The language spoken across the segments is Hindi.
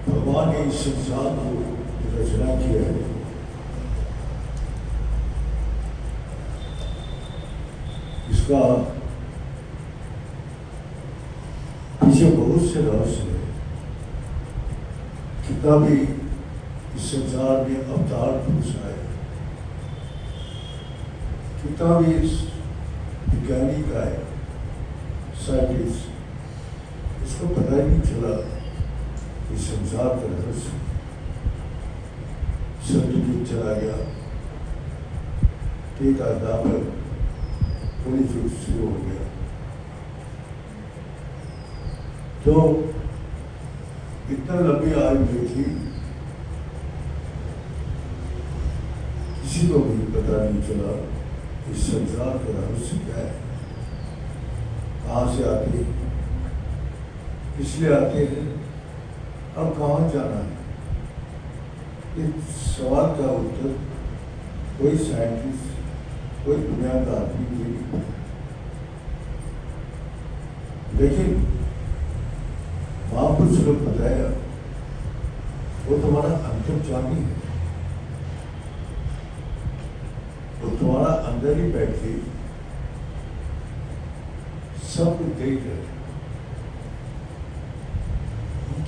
भगवान ने इस संसार को रचना किया है। इसका पीछे बहुत से रहस्य है। कितना भी इस संसार में अवतार पुरुष आए, कितना भी वैज्ञानिक आए, साइंटिस्ट, इसको पता ही नहीं चला इस संसार का रहस्य। सत्ययुग चला गया, ठीक आधार पूरी युग शुरू हो गया। तो इतना लंबी आयु में थी, किसी को भी पता नहीं चला इस संसार का रहस्य क्या है, कहाँ से आते हैं, इसलिए आते हैं, अब कहाँ जाना है। इस सवाल का उत्तर कोई साइंटिस्ट, कोई दुनिया का आदमी नहीं पता। लेकिन महापुरुष ने बताया वो तुम्हारा अंतर्जामी है, वो तुम्हारा अंदर ही बैठे सब कुछ देख रहे,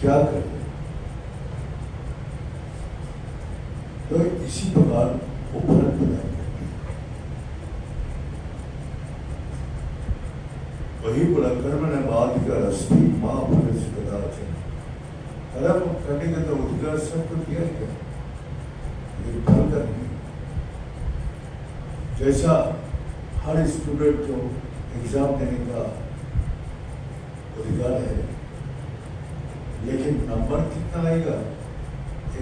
क्या कर रहे। तो इसी प्रकार वो फर्क बनाए, वही बोला कर्म ने बाद का रस्ती माँ फल से कदाच है। कर्म करने का तो अधिकार सबको दिया है, लेकिन फल का नहीं। जैसा हर स्टूडेंट को एग्जाम देने का अधिकार है, लेकिन नंबर कितना आएगा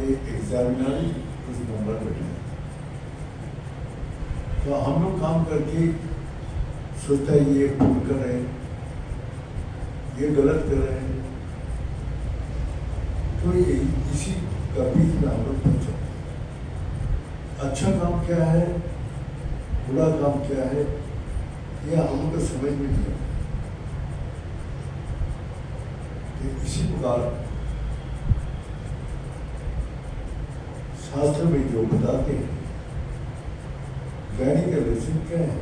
एग्जामिनर कुछ नंबर बैठे। तो हम लोग काम करके सोचता है ये भूल कर रहे हैं, ये गलत कर रहे हैं, तो ये इसी का बीच में हम लोग पूछते हैं अच्छा काम क्या है, बुरा काम क्या है, ये हम लोग को समझ में नहीं आता। इसी प्रकार शास्त्र में जो बताते हैं ज्ञानी का लक्षण क्या है,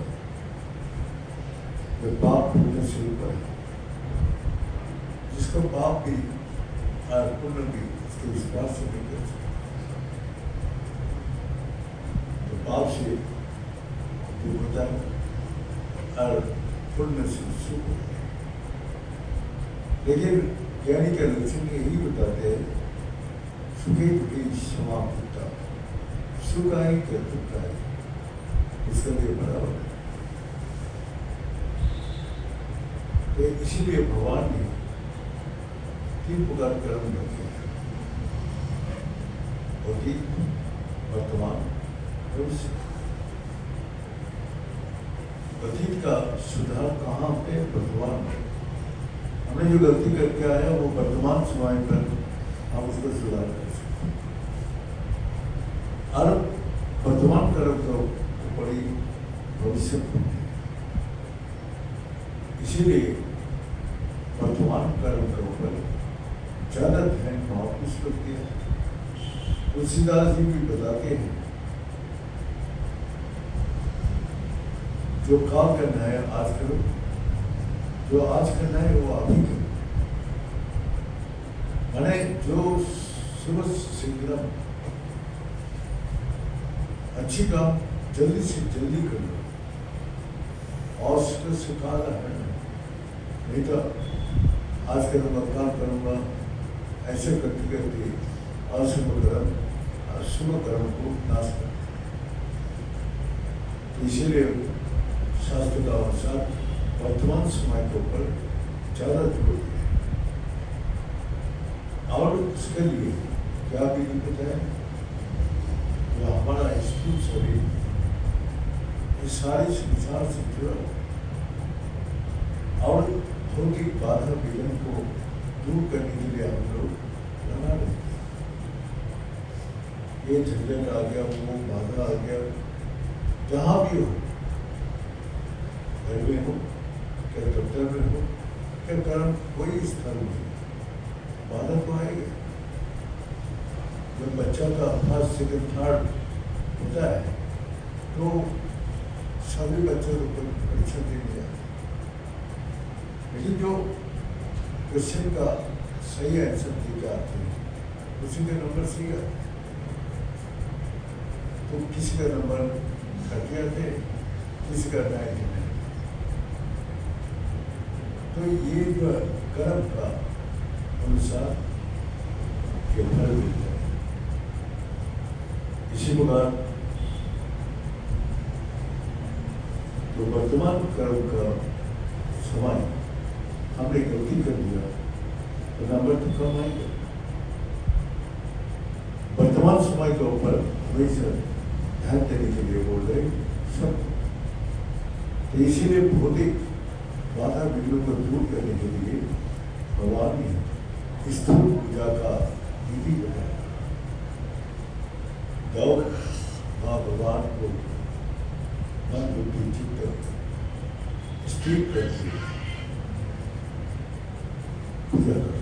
वे पाप पुण्य से ऊपर है। जिसका पाप भी और पुण्य भी उसके विश्वास से नहीं कर सकते। पाप से दुख होता है और पुण्य से सुख होता है। लेकिन ज्ञानी के लक्षण यही बताते हैं, सुखे दुखे समाप्त, सुख आए क्या दुख आए उसका लिए बराबर है। तो इसीलिए भगवान ने 3 प्रकार कर्म रखे हैं, अतीत, वर्तमान, भविष्य। अतीत का सुधार कहाँ पे? वर्तमान में। हमने जो गलती करके आया वो वर्तमान समय पर हम उसका सुधार कर सकते हैं। और वर्तमान कर्म तो बड़ी भविष्य में, इसीलिए वर्तमान कर्म के ऊपर ज्यादा ध्यान महत्व करती है। तुलसीदास जी भी बताते हैं, जो काम करना है आज करो, जो आज करना है वो अभी करो। मैंने जो सुबह शीघ्र अच्छी काम जल्दी से जल्दी कर लो और से काला है, नहीं तो आज करूँगा काम करूँगा ऐसे करते करते शुभ कर्म को नाश कर। इसीलिए शास्त्र का अनुसार वर्तमान समय के ऊपर ज्यादा जोर दिया और उसके लिए क्या भी दिक्कत है, जो हमारा स्थूल शरीर ये सारे संसार से जुड़ा और भौतिक बाधा विघ्न को दूर करने के लिए हम लोग लगा रहे हैं। ये झंझट आ गया, वो बाधा आ गया, जहाँ भी हो, घर में हो, क्या दफ्तर में हो, क्या कर्म कोई स्थल में, बाधा तो आएगी। जब बच्चा का फर्स्ट सेकंड थर्ड होता है तो सभी बच्चों को परीक्षा देने जाते हैं, लेकिन जो क्वेश्चन का सही आंसर दे के आते हैं उसी के नंबर सही आते हैं। तो किसी का नंबर घट जाते, किसी का 99। तो ये जो कर्म का अनुसार के फल मिलता है। इसी प्रकार तो वर्तमान कर्म का समय हमने गलती कर दिया तो नंबर तो कम आएगा। वर्तमान समय के ऊपर हमेशा ध्यान देने के लिए बोल रहे सब। तो इसीलिए भौतिक बाधा विघ्नों को दूर करने के लिए भगवान ने स्थूल पूजा का विधि बताया। गौ माँ भगवान को मन बुद्धि चित्त स्थिर करके पूजा करो,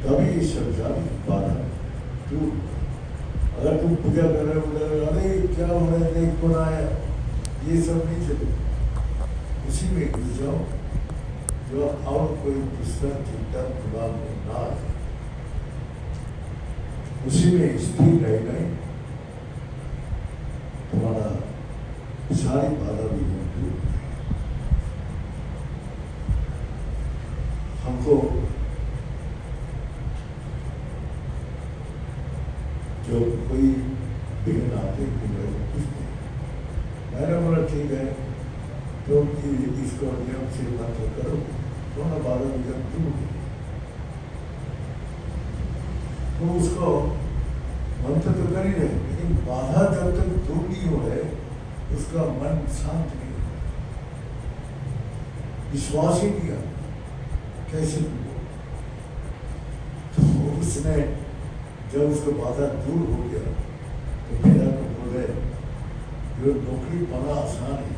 तभी ये संसार बाधा दूर। अगर तुम पूजा कर रहे हो, अरे क्या हो रहा है, देख कौन आया, ये सब नहीं चले। उसी में घुस जाओ जो और कोई दूसरा चिंता दिमाग में ना आ जाए, उसी में स्थिर रहना ही तुम्हारा सारी बाधा भी दूर। हमको जो कोई विघ्न आते पूछते, मैंने बोला ठीक है तो इसको नियम से बात करो, तो ना बाधा विघ्न दूर। तो उसको मंत्र तो कर ही रहे, लेकिन बाधा जब तक दूर नहीं हो रहे उसका मन शांत नहीं हो, विश्वास ही नहीं आता कैसे। तो उसने जब उसका बाधा दूर हो गया तो मेरा को बोल रहे, जो नौकरी पाना आसान है,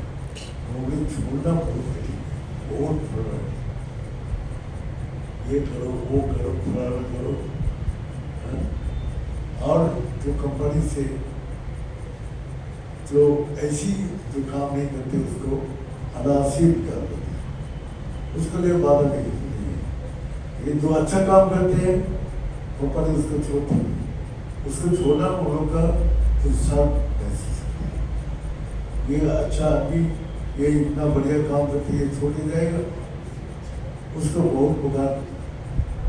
नौकरी छोड़ना बहुत कठिन है, बहुत फल है, ये करो वो करो फल करो। और जो कंपनी से जो ऐसी जो काम नहीं करते उसको अनासील कर देते, उसको लिए बाधा नहीं होती है। ये जो अच्छा काम करते हैं कंपनी उसको छोड़ती है, उसको छोड़ना उन लोग का उत्साह महसूस करते हैं। ये अच्छा आदमी ये इतना बढ़िया काम करके ये छोड़ के जाएगा, उसको बहुत पुकार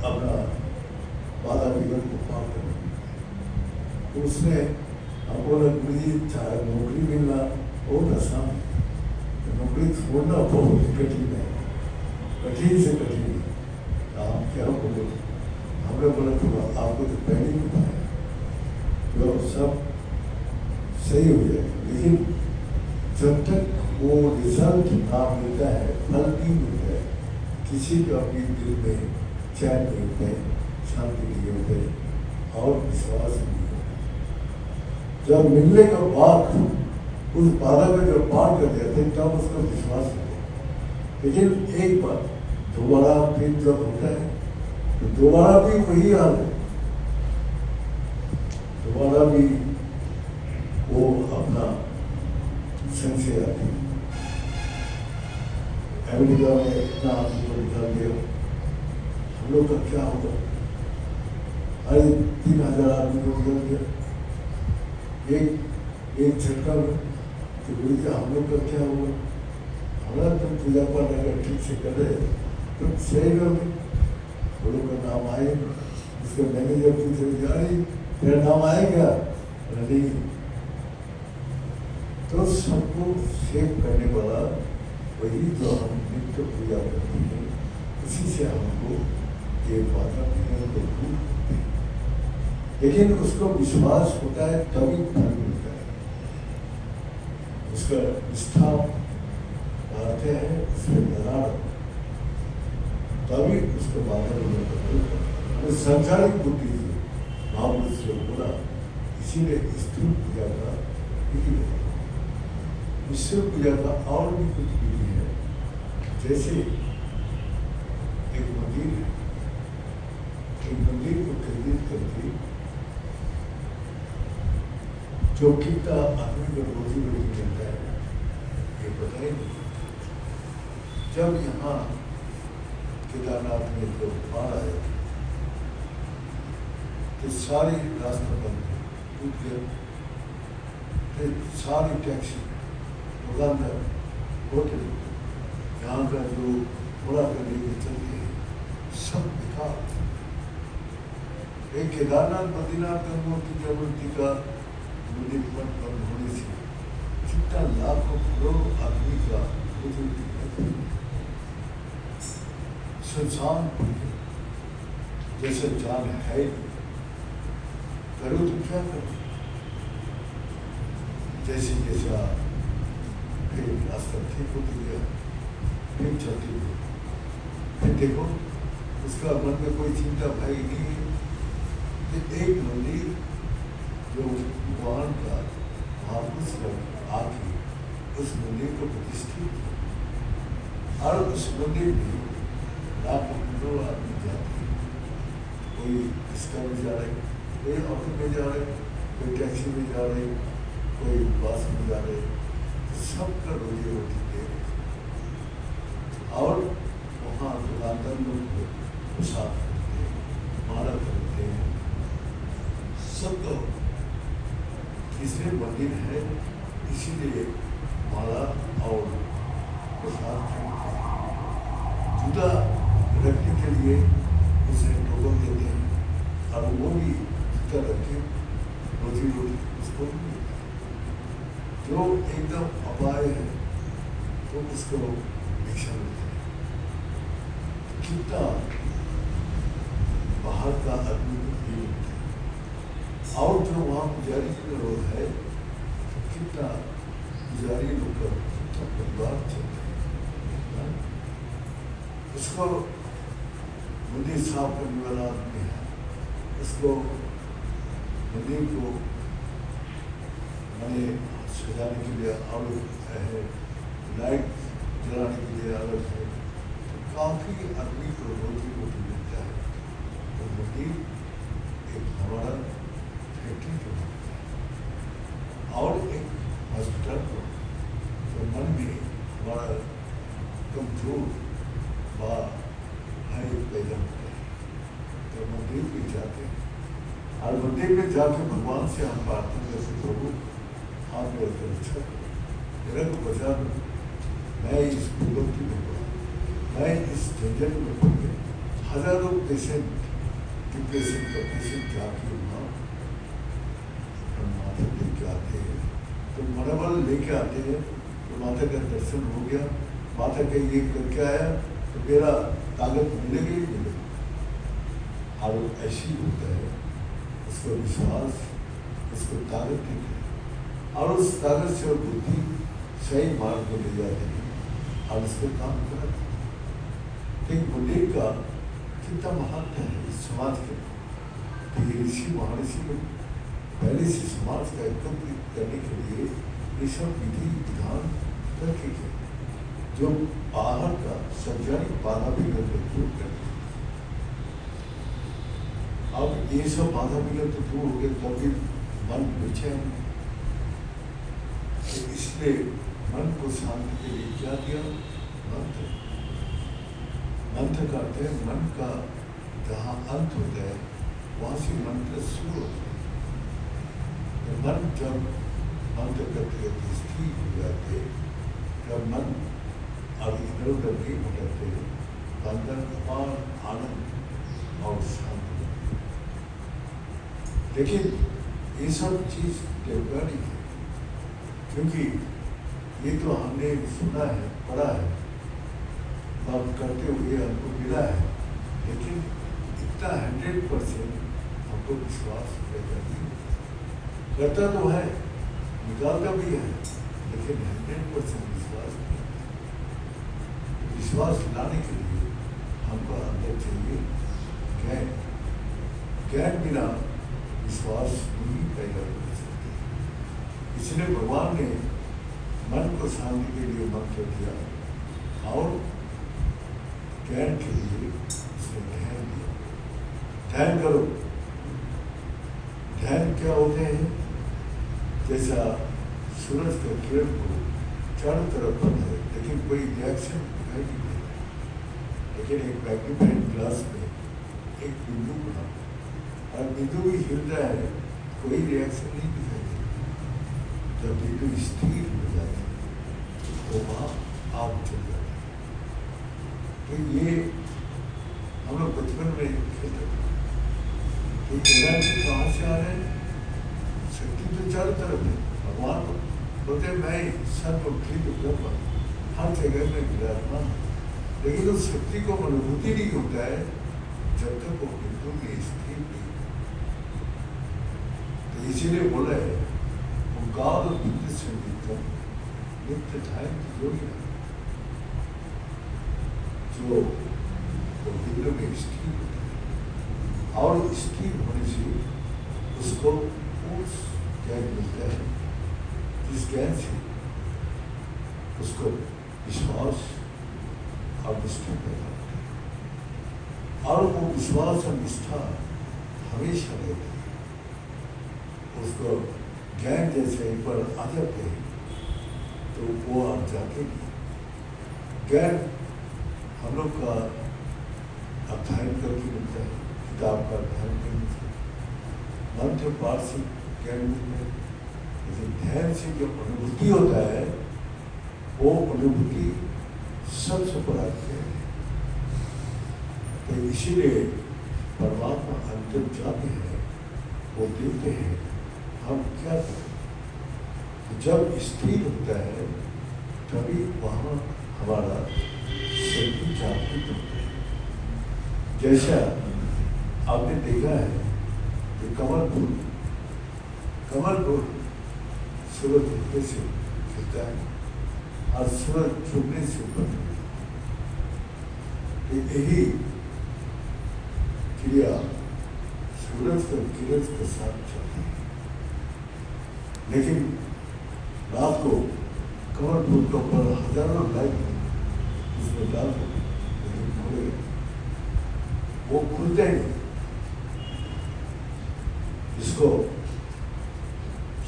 अपना बाधा विघन को पार कर। तो उसने हमको गुरु जी नौकरी मिलना बहुत आसान है, नौकरी छोड़ना बहुत कठिन है, कठिन से कठिन है। आप क्या बोले, हमने बोला तो आपको तो पहले ही बताया जो सब सही हो जाए, लेकिन जब तक वो रिजल्ट ना मिलता है, फल नहीं मिलता है, किसी का अपनी दिल में चैन नहीं होता है, शांति नहीं होता है और विश्वास नहीं होता। जब मिलने के बाद उस बाधा में जब पार कर जाते हैं तब उसका विश्वास होता है। लेकिन एक बार दोबारा फिर जब होता है तो दोबारा भी वही हाल है, दोबारा भी वो अपना संशय आती है। अमेरिका में इतना आदमी को निकाल दिया, हम लोग का क्या होगा? अरे 3000 आदमी को निकाल दिया एक झटका में, तो बोली कि हम लोग का क्या हुआ? हमारा तुम पूजा पाठ अगर ठीक से कर रहे तुम सही रहोगे, वो लोग का नाम आए, उसके मैनेजर पूछे जा रही तेरा नाम आएगा नहीं, तो सबको सेव करने वाला वही जो हम नित्य पूजा करते हैं, उसी से हमको ये बाधा विघ्न को दूर करते हैं। लेकिन उसको विश्वास होता है तभी फल मिलता है, उसका निष्ठा बढ़ाते हैं, उसमें लगा तभी उसको बाधा विघ्न को दूर करते हैं। सांसारिक बुद्धि से महापुरुष से बोला, इसीलिए स्थूल पूजा का विधि है, ईश्वर पूजा का और भी कुछ विधि है। जैसे एक मंदिर है, एक मंदिर को खरीद करके जो कितना आदमी को रोजी रोटी मिलता है ये पता ही नहीं। जब यहाँ केदारनाथ में जो बाढ़ आए तो सारे रास्ते बंद टूट गए, सारी टैक्सी दुकानदार होटल यहाँ का जो थोड़ा करने के चलते हैं सब बेकार। एक केदारनाथ बद्रीनाथ गंगोत्री जयमती का मंदिर बंद होने से कितना लाखों करोड़ों आदमी का संसार जैसे जान है, करो तो क्या करो, जैसे जैसा फिर रास्ता ठीक होती गया, फिर चलती गई, फिर देखो उसका मन में कोई चिंता भाई नहीं है। एक मंदिर जो भगवान का महापुरुष आके उस मंदिर को प्रतिष्ठित किया और उस मंदिर में लाखों करोड़ों आदमी जाते हैं, कोई इसका में जा रहे, कोई ऑटो में जा रहे, कोई टैक्सी में जा रहे, कोई बस में जा रहे, सबका रोजी रोटी दे रहे और वहाँ दुकानदार लोग को प्रसाद करते हैं, माला करते हैं, सबका इसलिए मंदिर है, इसीलिए माला और प्रसाद खरीदते हैं। जूता रखने के लिए उसे टोकन देते हैं और वो भी जूता रखे रोजी रोटी उसको जो एकदम अपाय है तो उसको भिक्षा मिलती है। कितना बाहर का आदमी को भी मिलता है और जो वहाँ पुजारी का रोल है, कितना पुजारी लोग का कितना परिवार चलता है, उसको मंदिर साफ करने वाला आदमी है, उसको मंदिर को मैंने सजाने के लिए अलग है, लाइट जलाने के लिए अलग है, तो काफी आदमी को रोजी रोटी मिलता है। तो मंदिर एक हमारा फैक्ट्री को बनता है और एक हॉस्पिटल को तो मन में हमारा कमजोर व भय पैदा होता है, तो मंदिर में जाते हैं और मंदिर में जाके भगवान से हम प्रार्थना करते, प्रभु आप मेरा रक्षा करो, मेरा को बचा दो, मैं इस विपत्ति में पड़ा, मैं इस झंझट में पड़ गया। हजारों पेशेंट डिप्रेशन का पेशेंट जाके वहाँ माता लेके आते हैं, तो मनोबल लेके आते हैं, तो माता का दर्शन हो गया, माता का ये करके आया तो मेरा ताकत मिलेगी ही मिलेगी। और ऐसी होता है, उसका विश्वास उसको ताकत देते हैं और उस ताकत से वो बुद्धि सही मार्ग को ले जाते हैं और उसको काम कराते हैं। तो बुद्धि का कितना महत्व है इस समाज के, तो ये ऋषि महर्षि को पहले से समाज का एकत्रित करने के लिए ये सब विधि विधान रखे गए, जो बाहर का संचारिक बाधा विघ्न को दूर करते। अब ये सब बाधा विघ्न तो दूर हो गए, कभी मन बेचैन, तो इसलिए मन को शांति के लिए क्या दिया? मंत्र। मंत्र का अर्थ है मन का जहाँ अंत होता है वहाँ से मंत्र शुरू होता है। तो मन जब मंत्र करते करते स्थिर हो जाते, जब मन अब इधर उधर नहीं भटकते, अंदर अपार आनंद और शांति। लेकिन ये सब चीज़ टेम्पररी है, क्योंकि ये तो हमने सुना है, पढ़ा है और करते हुए हमको मिला है, लेकिन इतना 100% हमको विश्वास पैदा नहीं होता। करता तो है, निकालता भी है, लेकिन 100% विश्वास नहीं। विश्वास लाने के लिए हमको अंदर चाहिए ज्ञान। ज्ञान बिना विश्वास नहीं पैदा कर सकते। इसलिए भगवान ने मन को शांति के लिए मंत्र दिया और ज्ञान के लिए उसने ध्यान दिया। ध्यान करो। ध्यान क्या होते हैं? जैसा सूरज का किरण को चारों तरफ बंद है, लेकिन कोई रिएक्शन दिखाई नहीं देता, लेकिन एक मैग्नीफाइंग ग्लास में एक बिंदु बना और बिंदु भी हिलता है, कोई रिएक्शन नहीं दिखाई देता। जब बिंदु स्थिर हो जाता है तो वहाँ आग चल जाती है। तो ये हम लोग बचपन में खेलते थे। तो एनर्जी कहाँ से आ रहे हैं? शक्ति तो चारों तरफ है। भगवान बोलते मैं सर्वभूत ब्रह्म, हर जगह में विराजमान, लेकिन उस शक्ति को अनुभूति नहीं होता है जब तक वो बिंदु में स्थिर नहीं। तो इसीलिए बोला है ओंकार बिंदु से नित्य ध्यान योगी, जो वो बिंदु में स्थिर होता है और स्थिर होने से उसको उस ज्ञान मिलता है, जिस ज्ञान से उसको विश्वास और निष्ठा पैदा होता है और वो विश्वास और निष्ठा हमेशा रहती है। उसको ज्ञान जैसे एक बार आ जाते हैं तो वो आप जाते नहीं। ज्ञान हम लोग का अध्ययन करके मिलता है, किताब का अध्ययन करने से, मंत्र पाठ से ज्ञान मिलता है, लेकिन ध्यान से जो अनुभूति होता है वो अनुभूति सबसे बड़ा ज्ञान है। तो इसीलिए परमात्मा अंतिम जाते हैं, वो देखते हैं हम क्या करें। जब स्थिर होता है तभी वहाँ हमारा शक्ति जागृत होता है। जैसा आपने देखा है कि कमल फूल सूरज उगने से खिलता है और सूरज छुपने से बनता है। यही क्रिया सूरज का किरण के साथ चलती है, लेकिन रात को कमल फूल के ऊपर हजारों लाइट उसमें डाल दो, लेकिन खुले वो खुलते नहीं। इसको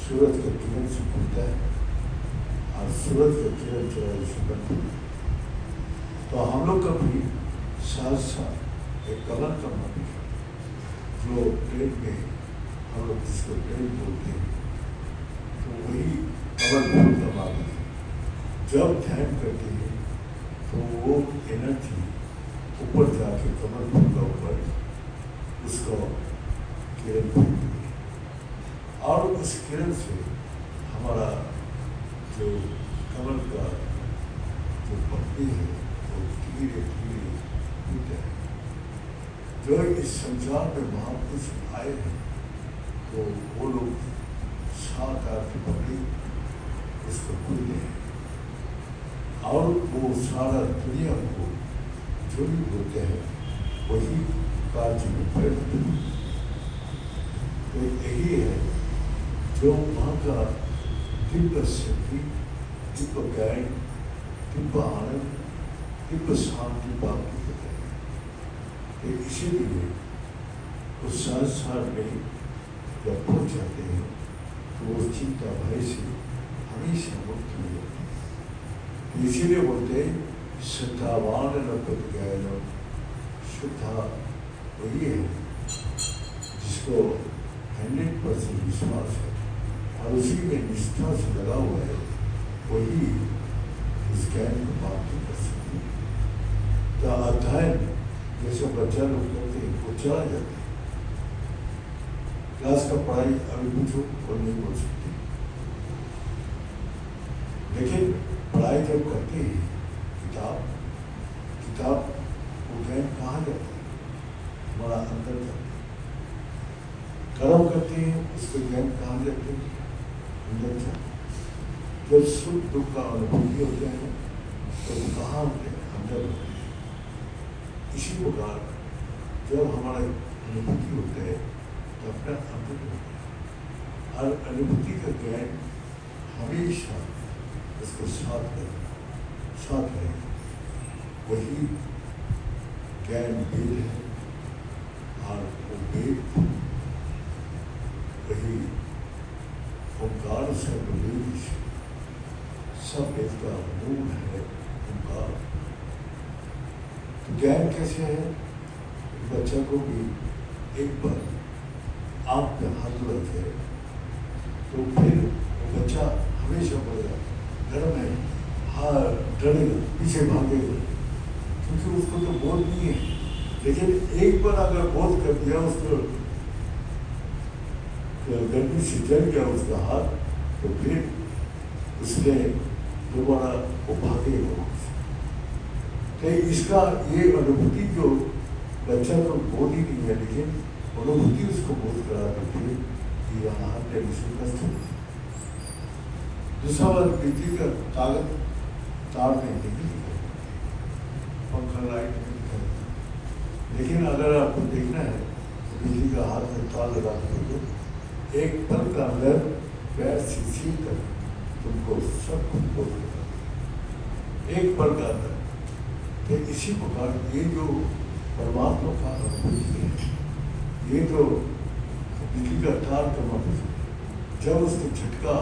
सूरज का किरण से खुलता है और सूरज का किरण चढ़ाई से बनता है। तो हम लोग का भी साथ साथ एक कमल का मंदिर है, जो प्रेम में हम लोग जिसको प्रेम बोलते हैं, तो वही कमल फूल का मार्ग है। जब ध्यान करते हैं तो वो एनर्जी ऊपर जाके कमर का ऊपर उसको किरण फेंकती है और उस किरण से हमारा जो कमर का जो पत्ती है वो धीरे धीरे टूटता है। जो इस संसार में महापुरुष आए हैं तो वो लोग 7-8 पत्ती उसको खुलते हैं और वो सारा दुनिया को जो भी बोलते हैं वही कार्य में परिणत है। तो यही है जो वहाँ का दिव्य शक्ति, दिव्य ज्ञान, दिव्य आनंद, दिव्य शांति प्राप्त होता है। तो इसीलिए उस संसार में जब पहुँच जाते हैं तो वो चिंता भय से हमेशा मुक्त हो जाते हैं। इसीलिए बोलते हैं श्रद्धावान न प्रतिज्ञान, श्रद्धा वही है जिसको 100% विश्वास है और उसी में निष्ठा से लगा हुआ है, वही इस ज्ञान को प्राप्त कर सकते हैं। तो अध्ययन जैसे बच्चा लोग करते हैं वो चला जाते हैं, क्लास का पढ़ाई अभी पूछो और नहीं बोल सकते, लेकिन पढ़ाई जब करते हैं किताब वो ज्ञान कहाँ जाता है, हमारा अंदर जाता है। कर्म करते हैं उसके ज्ञान कहाँ जाते हैं, अंदर जाते हैं। जब सुख दुख का अनुभूति होता है तो कहाँ होते हैं, अंदर होते हैं। इसी प्रकार जब हमारा अनुभूति होता है तो अपना अंदर होता है और अनुभूति का ज्ञान हमेशा उसको साथ रहे, वही ज्ञान वेद है और वो वेद वही ओंकार से सब वेद का मूल है ओंकार। तो ज्ञान कैसे है, बच्चा को भी एक बार आँख पे हाथ लग जाए तो फिर वो बच्चा हमेशा बोलेगा डर में, हाँ डरेगा, पीछे भागेगा, क्योंकि उसको तो बोध नहीं है। लेकिन एक बार अगर बोध कर दिया उसको, गर्मी से जल गया उसका हाथ, तो फिर उसने दोबारा वो भागेगा। तो इसका ये अनुभूति जो बच्चा तो बोध ही नहीं है, लेकिन अनुभूति उसको बोध करा देती है कि यहाँ हाथ से कष्ट होती है। दूसरा बार बिजली का तार नहीं दिखाई, पंखा लाइट नहीं दिखाई, लेकिन अगर आपको देखना है तो बिजली का हाथ में तार लगा दो, एक पल का अंदर पैर से सील तक तुमको सब कुछ बोल देगा, एक पल का अंदर। तो इसी प्रकार ये जो परमात्मा का अनुभूति है, ये तो बिजली का तार का मतलब, जब उसको झटका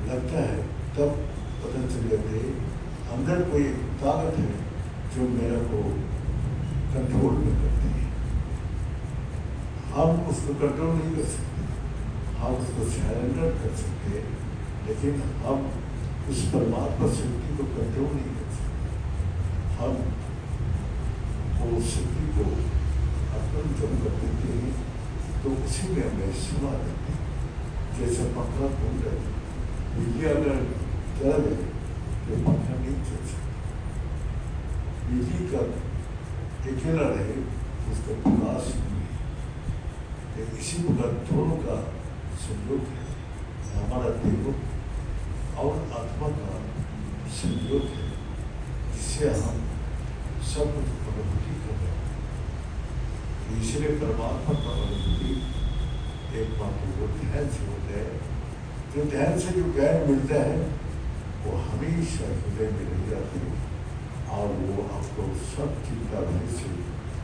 लगता है तब पता चल जाते है अंदर कोई ताकत है जो मेरा को कंट्रोल में करती है। हम उसको कंट्रोल नहीं कर सकते, हम उसको सरेंडर कर सकते हैं, लेकिन हम उस परमात्मा शक्ति को कंट्रोल नहीं कर सकते। हम वो शक्ति को अर्पण जब कर देते हैं तो उसी में हमें समा देते हैं। जैसे पंखा घूम रहे, बिजली अगर चला जाए तो पंखा नहीं चल सकता। बिजली का अकेला रहे उसका प्रकाश नहीं है। इसी प्रकार दोनों का संयोग है, हमारा देव और आत्मा का संयोग है, जिससे हम सब कुछ अनुभूति कर रहे हैं। इसलिए परमात्मा का अनुभूति एकमात्र वो ध्यान से होता है। जो ध्यान से जो ज्ञान मिलता है वो हमेशा हृदय में रह जाते हैं और वो आपको सब चिंता भय से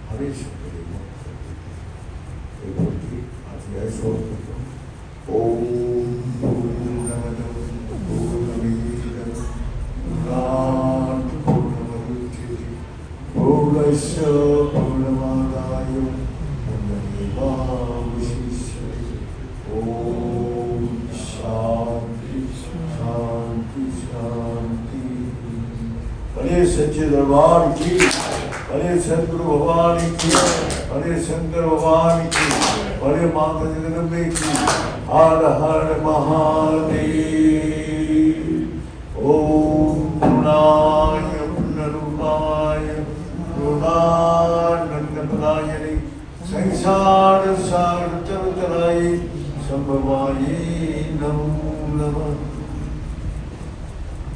हमेशा मुक्त कर देते हैं। आज ऐसा ओम पूर्णमद पूर्णमिदं पूर्णात् पूर्णमुदच्यते पूर्णस्य पूर्णमादाय पूर्णमेवावशिष्यते। ओम शांति शांति शांति। सच्चे दरबार की, अरे सदगुरु भगवान की, अरे शंकर भगवान की, अरे माता जगदम्बे की। हर हर महादेव। ओम पूर्णाय पूर्णरूपाय पूर्णानंदप्रदायिने संसार सागर तरतराय संभवाय नमो नमः।